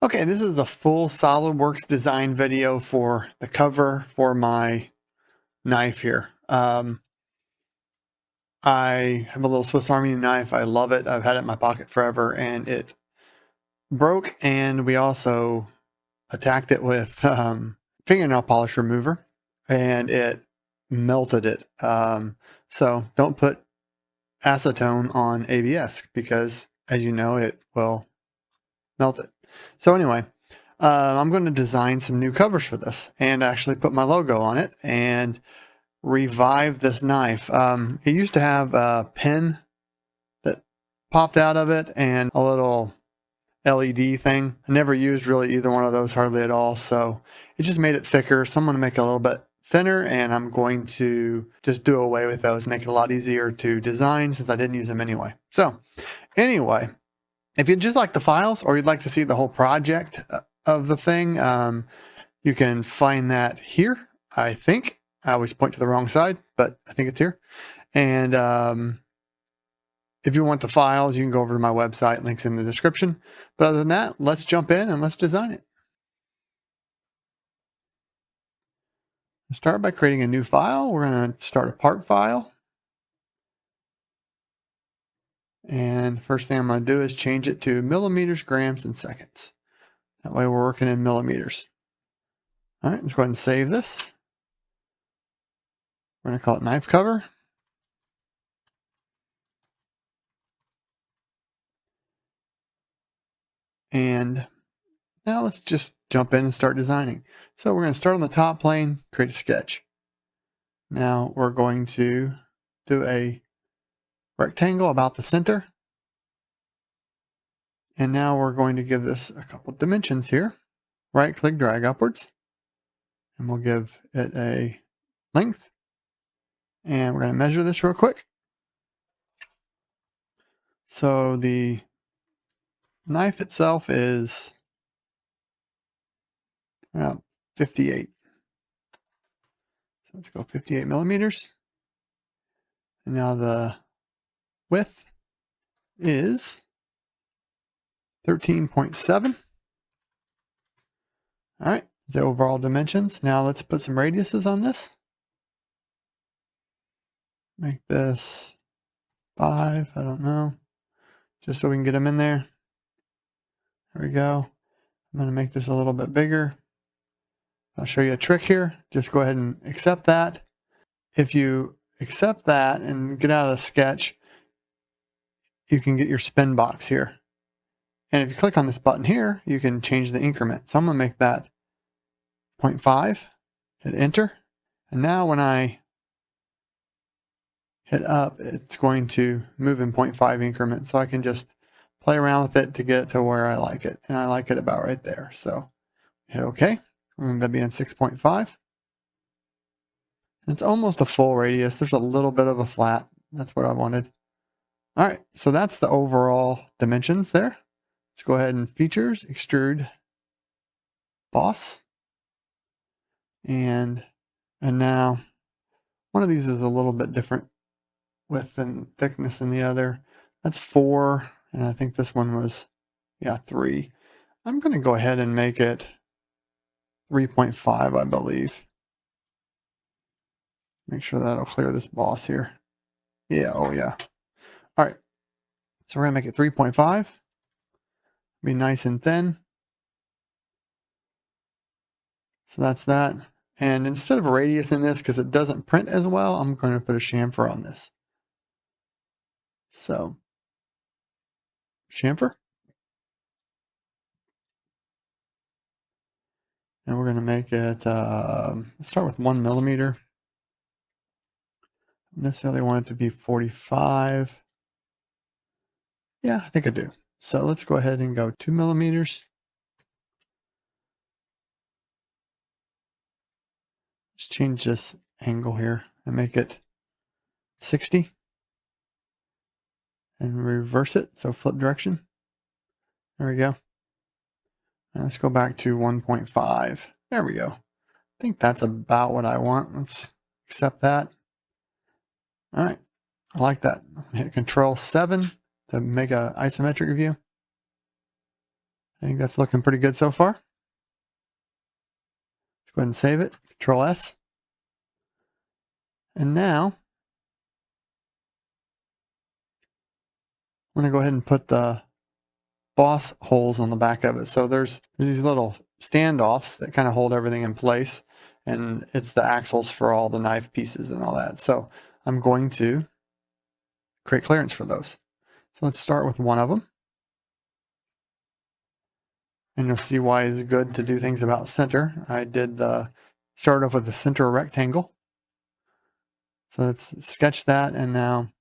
Okay, this is the full SolidWorks design video for the cover for my knife here. I have a little Swiss Army knife. I love it. I've had it in my pocket forever, and it broke, and we also attacked it with fingernail polish remover, and it melted it. So don't put acetone on ABS because, as you know, it will melt it. So anyway, I'm going to design some new covers for this and actually put my logo on it and revive this knife. It used to have a pin that popped out of it and a little LED thing. I never used really either one of those hardly at all, so it just made it thicker. So I'm going to make it a little bit thinner, and I'm going to just do away with those, make it a lot easier to design since I didn't use them anyway. So anyway, if you'd just like the files or you'd like to see the whole project of the thing, you can find that here. I think I always point to the wrong side, but I think it's here. And if you want the files, you can go over to my website, links in the description. But other than that, let's jump in and let's design it. Start by creating a new file. We're going to start a part file. And first thing I'm going to do is change it to millimeters, grams, and seconds. That way we're working in millimeters. All right, let's go ahead and save this. We're going to call it knife cover. And now let's just jump in and start designing. So we're going to start on the top plane, create a sketch. Now we're going to do a rectangle about the center. And now we're going to give this a couple dimensions here. Right click, drag upwards. And we'll give it a length. And we're going to measure this real quick. So the knife itself is around 58. So let's go 58 millimeters. And now the width is 13.7. All right, the overall dimensions. Now let's put some radiuses on this. Make this 5, I don't know, just so we can get them in there. There we go. I'm going to make this a little bit bigger. I'll show you a trick here. Just go ahead and accept that. If you accept that and get out of the sketch, you can get your spin box here. And if you click on this button here, you can change the increment. So I'm going to make that 0.5, hit enter. And now when I hit up, it's going to move in 0.5 increments. So I can just play around with it to get to where I like it. And I like it about right there. So hit OK. I'm going to be in 6.5. It's almost a full radius. There's a little bit of a flat. That's what I wanted. All right, so that's the overall dimensions there. Let's go ahead and features, extrude, boss. And now one of these is a little bit different width and thickness than the other. That's 4, and I think this one was, 3. I'm going to go ahead and make it 3.5, I believe. Make sure that'll clear this boss here. Yeah, oh yeah. All right, so we're going to make it 3.5. Be nice and thin. So that's that. And instead of a radius in this, because it doesn't print as well, I'm going to put a chamfer on this. So, chamfer. And we're going to make it, start with 1 millimeter. I don't necessarily want it to be 45. Yeah, I think I do. So let's go ahead and go 2 millimeters. Just change this angle here and make it 60. And reverse it, so flip direction. There we go. And let's go back to 1.5. There we go. I think that's about what I want. Let's accept that. All right, I like that. Hit Control 7 to make an isometric view. I think that's looking pretty good so far. Let's go ahead and save it. Control S. And now I'm going to go ahead and put the boss holes on the back of it. So there's these little standoffs that kind of hold everything in place, and it's the axles for all the knife pieces and all that. So I'm going to create clearance for those. So let's start with one of them. And you'll see why it's good to do things about center. I did start off with the center rectangle. So let's sketch that and now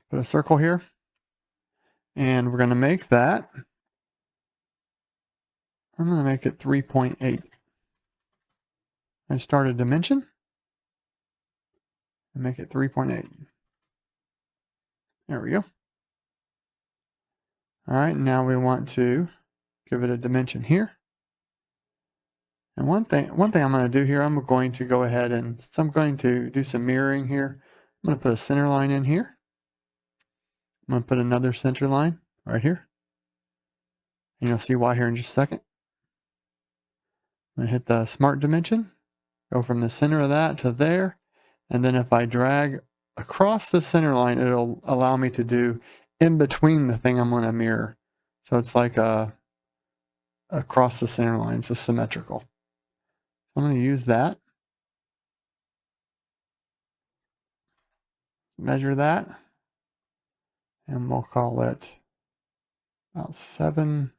put a circle here. And we're going to make that, I'm going to make it 3.8. I start a dimension and make it 3.8. There we go. All right, now we want to give it a dimension here. And one thing I'm going to do here, I'm going to go ahead and I'm going to do some mirroring here. I'm going to put a center line in here. I'm going to put another center line right here. And you'll see why here in just a second. I'm going to hit the smart dimension, go from the center of that to there. And then if I drag across the center line, it'll allow me to do in between the thing I'm going to mirror. So it's like across the center line, so symmetrical. I'm going to use that. Measure that. And we'll call it about 7.1.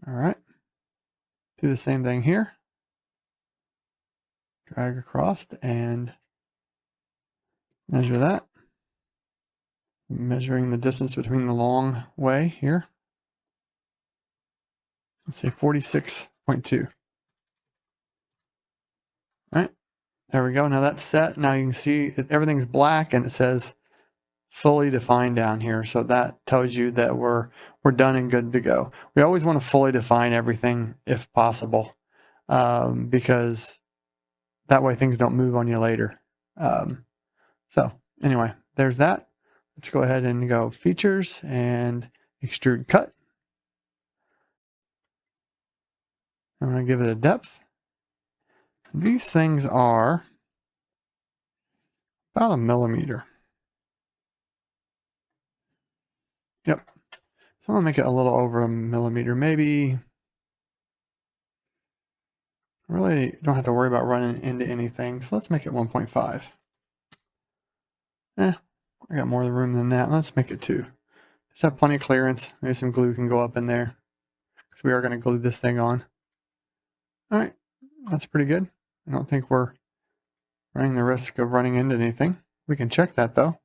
All right. Do the same thing here. Drag across and measure that. Measuring the distance between the long way here. Let's say 46.2. All right. There we go. Now that's set. Now you can see everything's black and it says fully defined down here. So that tells you that we're done and good to go. We always want to fully define everything if possible, because that way things don't move on you later. So anyway, there's that. Let's go ahead and go features and extrude cut. I'm going to give it a depth. These things are about 1 millimeter. Yep. So I'm going to make it a little over 1 millimeter, maybe. Really don't have to worry about running into anything. So let's make it 1.5. I got more room than that. Let's make it 2. Just have plenty of clearance. Maybe some glue can go up in there, because we are going to glue this thing on. All right, that's pretty good. I don't think we're running the risk of running into anything. We can check that though.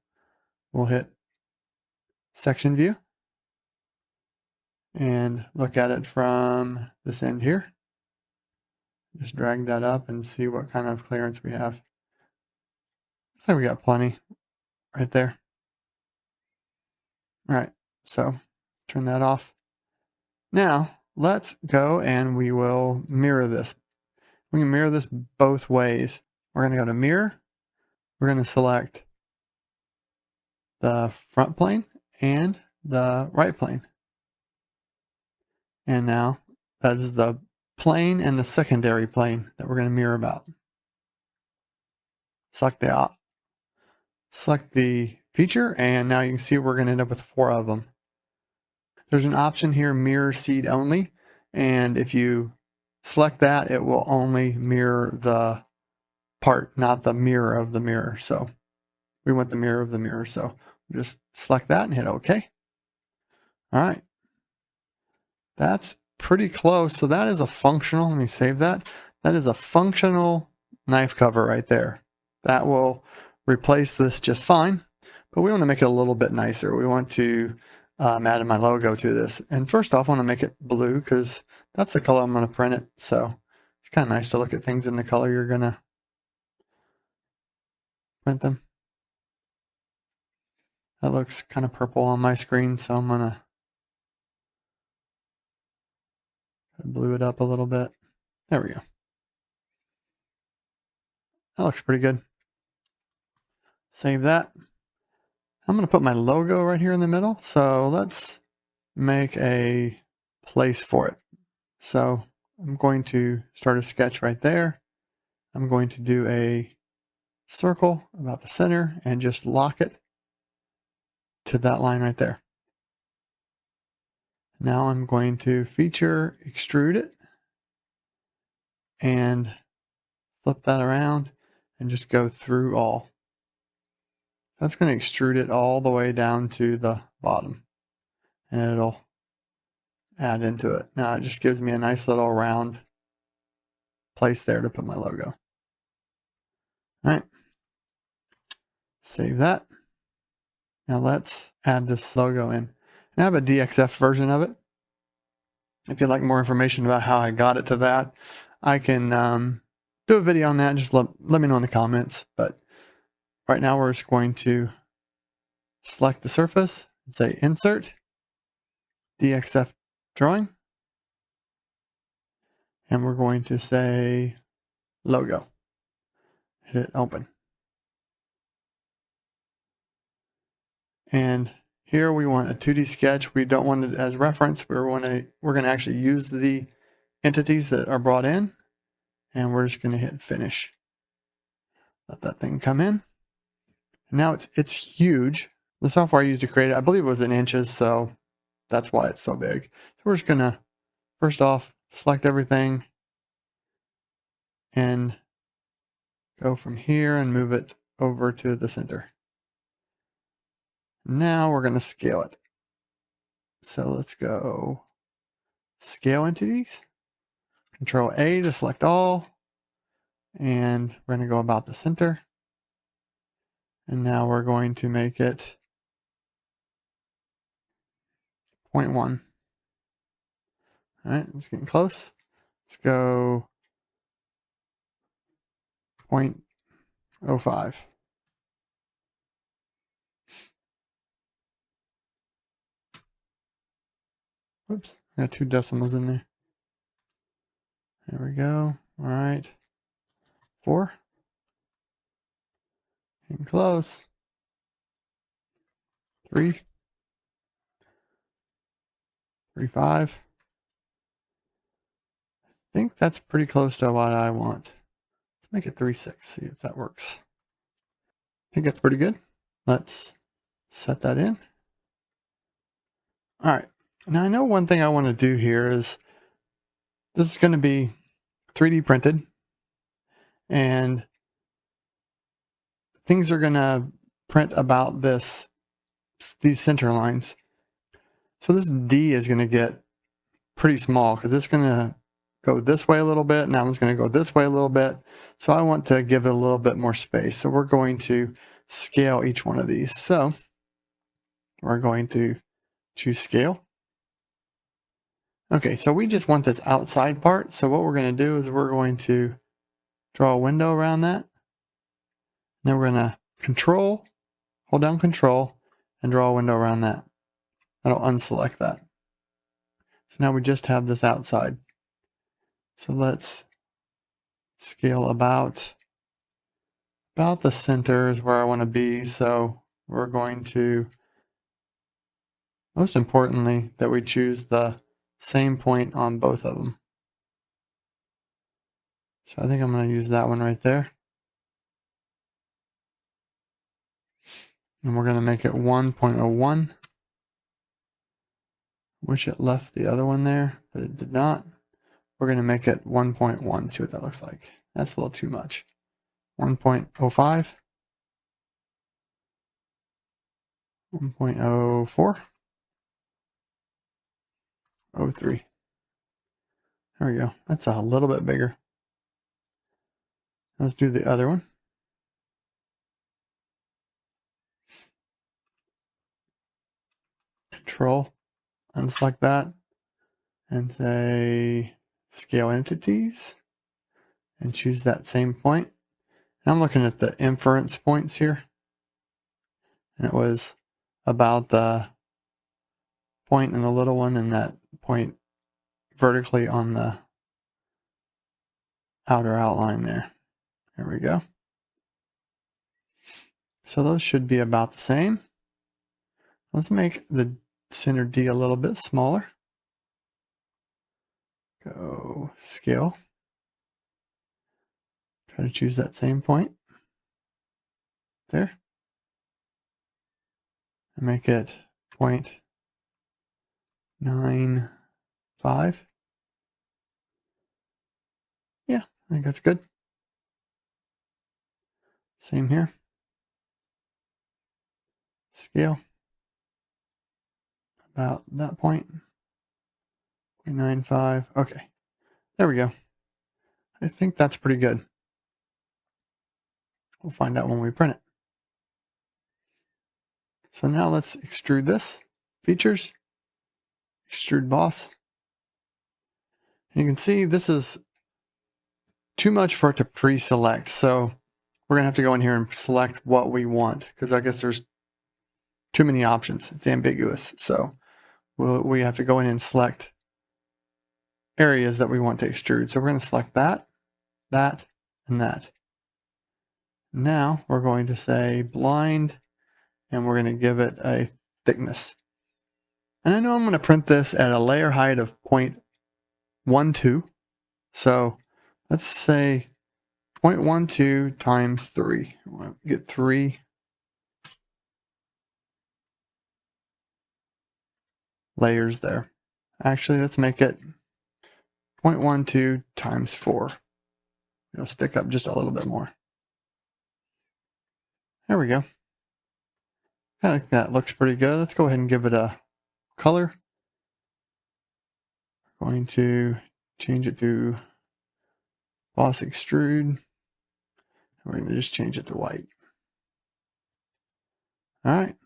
We'll hit section view and look at it from this end here. Just drag that up and see what kind of clearance we have. Looks like we got plenty right there. All right, so turn that off. Now let's go and we will mirror this. We can mirror this both ways. We're going to go to mirror. We're going to select the front plane and the right plane. And now that is the plane and the secondary plane that we're going to mirror about. Select the feature, and now you can see we're going to end up with 4 of them. There's an option here, mirror seed only, and if you select that, it will only mirror the part, not the mirror of the mirror. So we want the mirror of the mirror, so just select that and hit OK. All right, that's pretty close. So that is a functional, let me save that. That is a functional knife cover right there. That will replace this just fine, but we want to make it a little bit nicer. We want to add my logo to this. And first off, I want to make it blue because that's the color I'm going to print it. So it's kind of nice to look at things in the color you're going to print them. That looks kind of purple on my screen, so I'm going to blue it up a little bit. There we go. That looks pretty good. Save that. I'm going to put my logo right here in the middle. So let's make a place for it. So I'm going to start a sketch right there. I'm going to do a circle about the center and just lock it to that line right there. Now I'm going to feature extrude it and flip that around and just go through all. That's going to extrude it all the way down to the bottom, and it'll add into it. Now it just gives me a nice little round place there to put my logo. All right, save that. Now let's add this logo in. I have a DXF version of it. If you'd like more information about how I got it to that, I can do a video on that. Just let me know in the comments. But right now we're just going to select the surface and say Insert, DXF Drawing. And we're going to say Logo. Hit Open. And here we want a 2D sketch. We don't want it as reference. We're going to actually use the entities that are brought in. And we're just going to hit Finish. Let that thing come in. Now it's huge. The software I used to create it, I believe it was in inches, so that's why it's so big. So we're just going to, first off, select everything and go from here and move it over to the center. Now we're going to scale it. So let's go Scale Entities, Control A to select all, and we're going to go about the center. And now we're going to make it 0.1. All right, it's getting close. Let's go 0.05. Whoops, I got 2 decimals in there. There we go. All right. 4. Getting close. 3. 3.5. I think that's pretty close to what I want. Let's make it 3.6, see if that works. I think that's pretty good. Let's set that in. All right. Now I know one thing I want to do here is this is going to be 3D printed, and things are going to print about these center lines. So this D is going to get pretty small because it's going to go this way a little bit. Now it's going to go this way a little bit. So I want to give it a little bit more space. So we're going to scale each one of these. So we're going to choose scale. Okay, so we just want this outside part. So what we're going to do is we're going to draw a window around that. Then we're going to hold down Control, and draw a window around that. That'll unselect that. So now we just have this outside. So let's scale about the center is where I want to be. So we're going to, most importantly, that we choose the same point on both of them. So I think I'm going to use that one right there. And we're going to make it 1.01. Wish it left the other one there, but it did not. We're going to make it 1.1, see what that looks like. That's a little too much. 1.05. 1.04. 03. There we go. That's a little bit bigger. Let's do the other one. Control, unselect that, and say Scale Entities, and choose that same point. And I'm looking at the inference points here, and it was about the point in the little one and that point vertically on the outer outline there. There we go. So those should be about the same. Let's make the center D a little bit smaller. Go scale. Try to choose that same point there. And make it 0.95. Yeah, I think that's good. Same here. Scale. About that point. 0.95. Okay. There we go. I think that's pretty good. We'll find out when we print it. So now let's extrude this. Features. Extrude boss. And you can see this is too much for it to pre-select. So we're going to have to go in here and select what we want, because I guess there's too many options. It's ambiguous. So we have to go in and select areas that we want to extrude. So we're going to select that, that, and that. Now we're going to say blind, and we're going to give it a thickness. And I know I'm going to print this at a layer height of 0.12. So let's say 0.12 times 3. We'll get 3 layers there. Actually, let's make it 0.12 times 4. It'll stick up just a little bit more. There we go. I think that looks pretty good. Let's go ahead and give it a color. Going to change it to Boss Extrude. We're going to just change it to white. All right.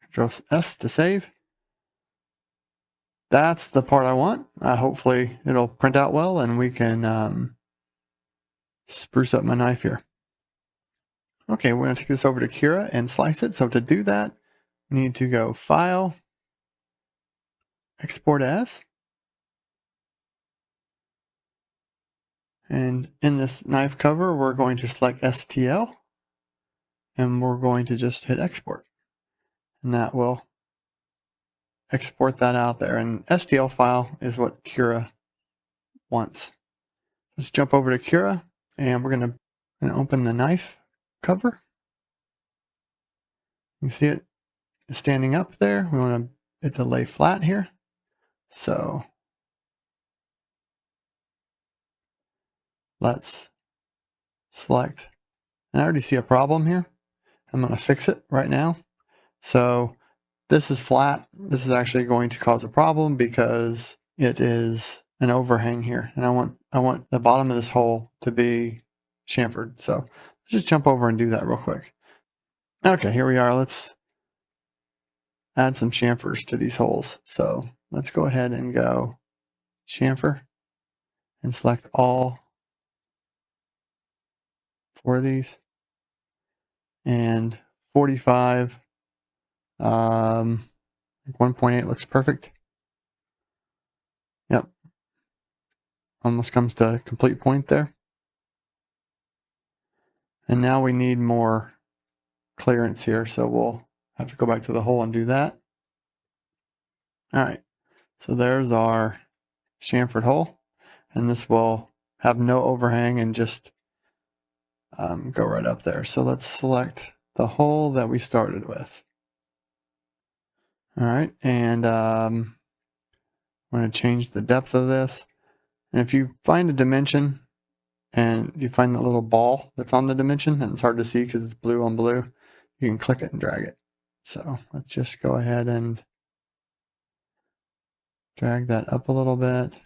Control S to save. That's the part I want. Hopefully it'll print out well and we can spruce up my knife here. Okay, we're going to take this over to Cura and slice it. So to do that, we need to go File, Export As. And in this knife cover, we're going to select STL. And we're going to just hit Export. And that will export that out there. And STL file is what Cura wants. Let's jump over to Cura, and we're going to open the knife cover. You can see it standing up there. We want it to lay flat here. So let's select. And I already see a problem here. I'm going to fix it right now. So this is flat. This is actually going to cause a problem because it is an overhang here. And I want the bottom of this hole to be chamfered. So let's just jump over and do that real quick. Okay, here we are. Let's add some chamfers to these holes. So let's go ahead and go chamfer and select all 4 of these. And 45, 1.8 looks perfect. Yep. Almost comes to a complete point there. And now we need more clearance here, so we'll have to go back to the hole and do that. All right, so there's our chamfered hole, and this will have no overhang and just go right up there. So let's select the hole that we started with. All right, and I'm going to change the depth of this. And if you find a dimension and you find the little ball that's on the dimension and it's hard to see because it's blue on blue, you can click it and drag it. So let's just go ahead and drag that up a little bit.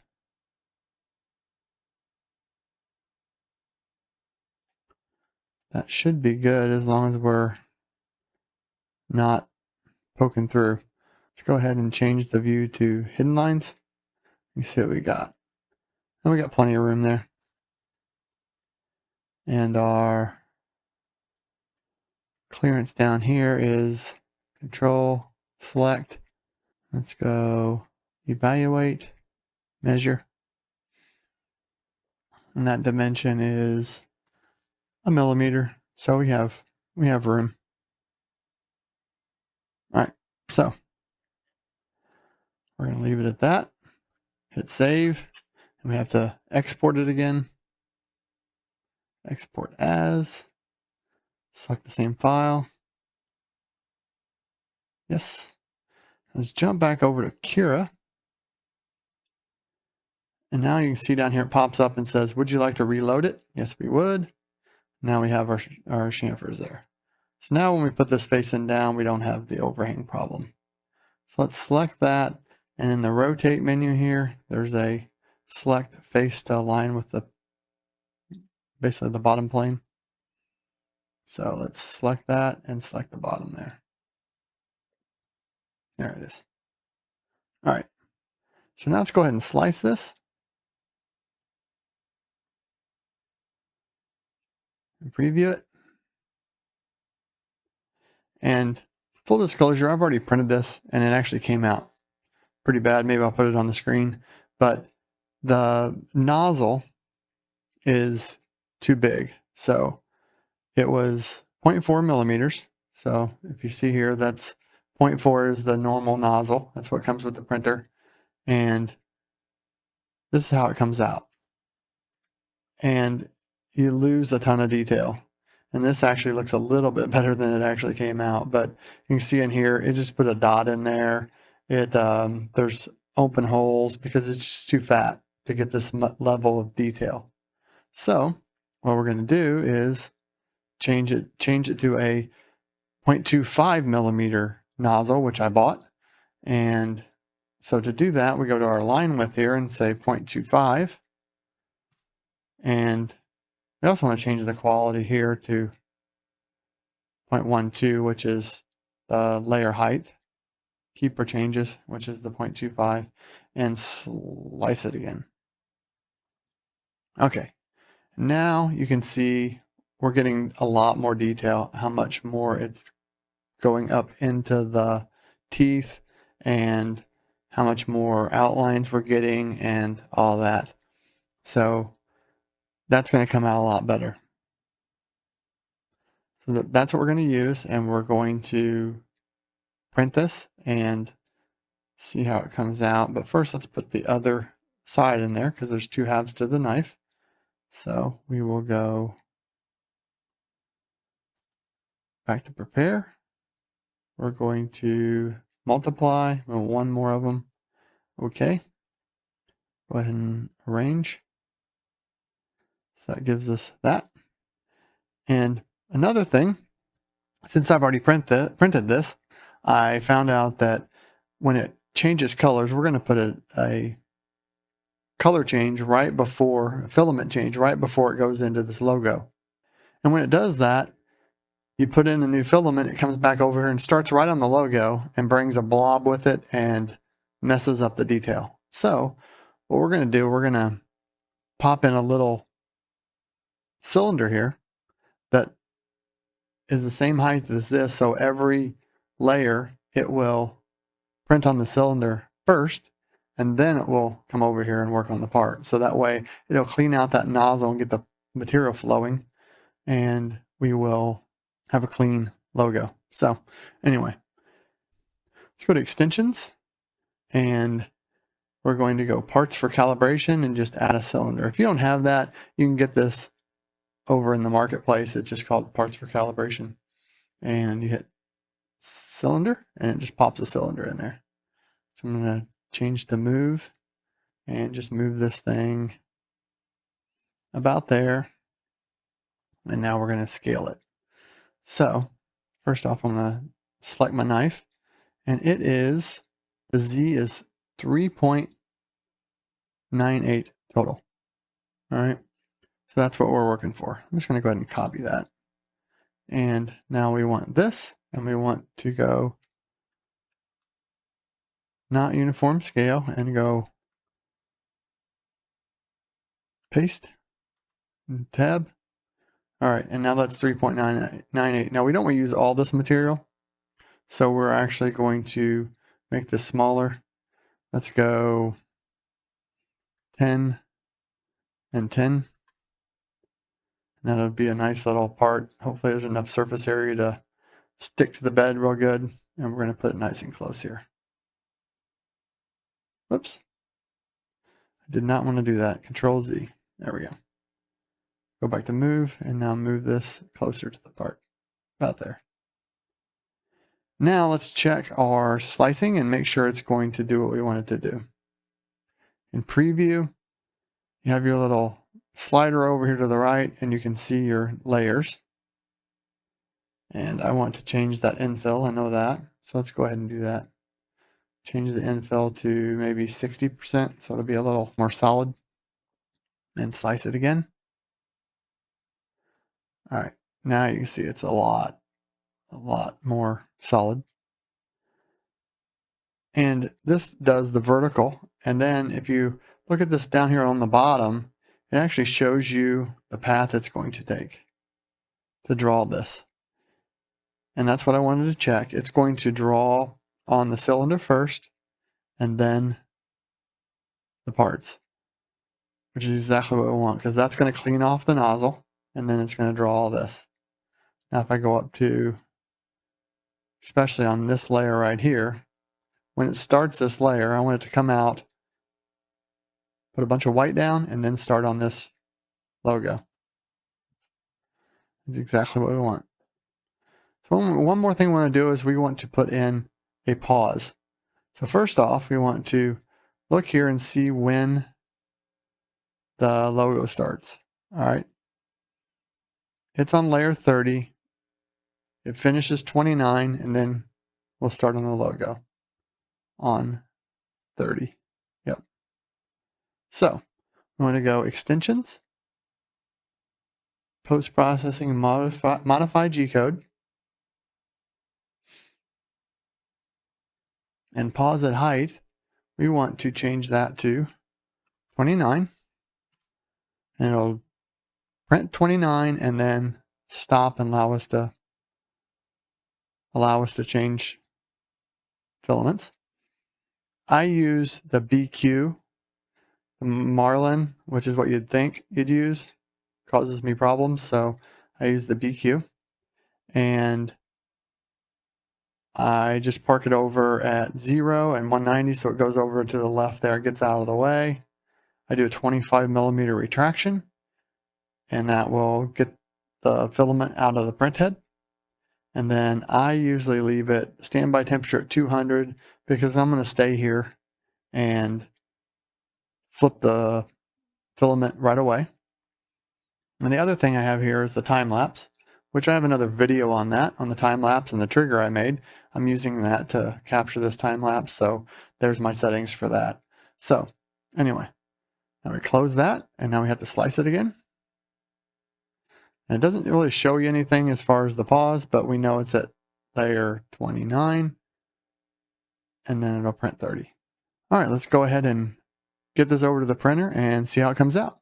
That should be good as long as we're not poking through. Let's go ahead and change the view to hidden lines. You see what we got. And we got plenty of room there. And our clearance down here is Control, Select. Let's go Evaluate, Measure. And that dimension is a millimeter. So we have room. All right, so we're going to leave it at that. Hit save, and we have to export it again. Export as. Select the same file. Yes. Let's jump back over to Cura. And now you can see down here it pops up and says, would you like to reload it? Yes, we would. Now we have our chamfers there. So now when we put this facing down, we don't have the overhang problem. So let's select that. And in the rotate menu here, there's a select face to align with the basically the bottom plane. So let's select that and select the bottom there. There it is. All right. So now let's go ahead and slice this. And preview it. And full disclosure, I've already printed this and it actually came out pretty bad. Maybe I'll put it on the screen. But the nozzle is too big. So it was 0.4 millimeters. So if you see here, that's 0.4 is the normal nozzle. That's what comes with the printer. And this is how it comes out. And you lose a ton of detail. And this actually looks a little bit better than it actually came out. But you can see in here, it just put a dot in there. There's open holes because it's just too fat to get this level of detail. So what we're going to do is change it to a 0.25 millimeter nozzle, which I bought. And so to do that, we go to our line width here and say 0.25. And we also want to change the quality here to 0.12, which is the layer height. Keeper changes, which is the 0.25, and slice it again. Okay, now you can see we're getting a lot more detail, how much more it's going up into the teeth and how much more outlines we're getting and all that. So that's going to come out a lot better. So that's what we're going to use, and we're going to print this and see how it comes out. But first, let's put the other side in there because there's two halves to the knife. So we will go back to prepare. We're going to multiply, one more of them. Okay. Go ahead and arrange. So that gives us that. And another thing, since I've already printed this, I found out that when it changes colors, we're going to put a color change right before, a filament change right before it goes into this logo. And when it does that, you put in the new filament, it comes back over here and starts right on the logo and brings a blob with it and messes up the detail. So what we're going to do, we're going to pop in a little cylinder here that is the same height as this. So every layer, it will print on the cylinder first, and then it will come over here and work on the part. So that way it'll clean out that nozzle and get the material flowing, and we will have a clean logo. So anyway, let's go to extensions, and we're going to go parts for calibration and just add a cylinder. If you don't have that, you can get this over in the marketplace. It's just called parts for calibration, and you hit cylinder and it just pops a cylinder in there. So I'm going to change to move and just move this thing about there. And now we're going to scale it. So first off, I'm going to select my knife, and it is, the Z is 3.98 total. All right. So that's what we're working for. I'm just going to go ahead and copy that. And now we want this, and we want to go not uniform scale and go paste and tab. All right, and now that's 3.998. Now we don't want to use all this material, so we're actually going to make this smaller. Let's go 10 and 10. And that'll be a nice little part. Hopefully there's enough surface area to stick to the bed real good. And we're going to put it nice and close here. Whoops. I did not want to do that. Control Z. There we go. Go back to move, and now move this closer to the part. About there. Now let's check our slicing and make sure it's going to do what we want it to do. In preview, you have your little slider over here to the right, and you can see your layers. And I want to change that infill, I know that. So let's go ahead and do that. Change the infill to maybe 60%, so it'll be a little more solid. And slice it again. All right, now you can see it's a lot more solid. And this does the vertical. And then if you look at this down here on the bottom, it actually shows you the path it's going to take to draw this. And that's what I wanted to check. It's going to draw on the cylinder first and then the parts, which is exactly what we want, because that's going to clean off the nozzle and then it's going to draw all this. Now if I go up to, especially on this layer right here, when it starts this layer, I want it to come out, put a bunch of white down, and then start on this logo. That's exactly what we want. So one more thing we want to do is we want to put in a pause. So first off, we want to look here and see when the logo starts. All right. It's on layer 30. It finishes 29, and then we'll start on the logo on 30. Yep. So we want to go extensions, post-processing, modify G-code, and pause at height. We want to change that to 29, and it'll print 29 and then stop and allow us to change filaments. I use the BQ, the Marlin, which is what you'd think you'd use. Causes me problems, so I use the BQ. And I just park it over at 0 and 190, so it goes over to the left there, gets out of the way. I do a 25 millimeter retraction, and that will get the filament out of the print head. And then I usually leave it standby temperature at 200 because I'm going to stay here and flip the filament right away. And the other thing I have here is the time lapse, which I have another video on that, on the time lapse and the trigger I made. I'm using that to capture this time lapse, so there's my settings for that. So anyway, now we close that, and now we have to slice it again. And it doesn't really show you anything as far as the pause, but we know it's at layer 29, and then it'll print 30. All right, let's go ahead and get this over to the printer and see how it comes out.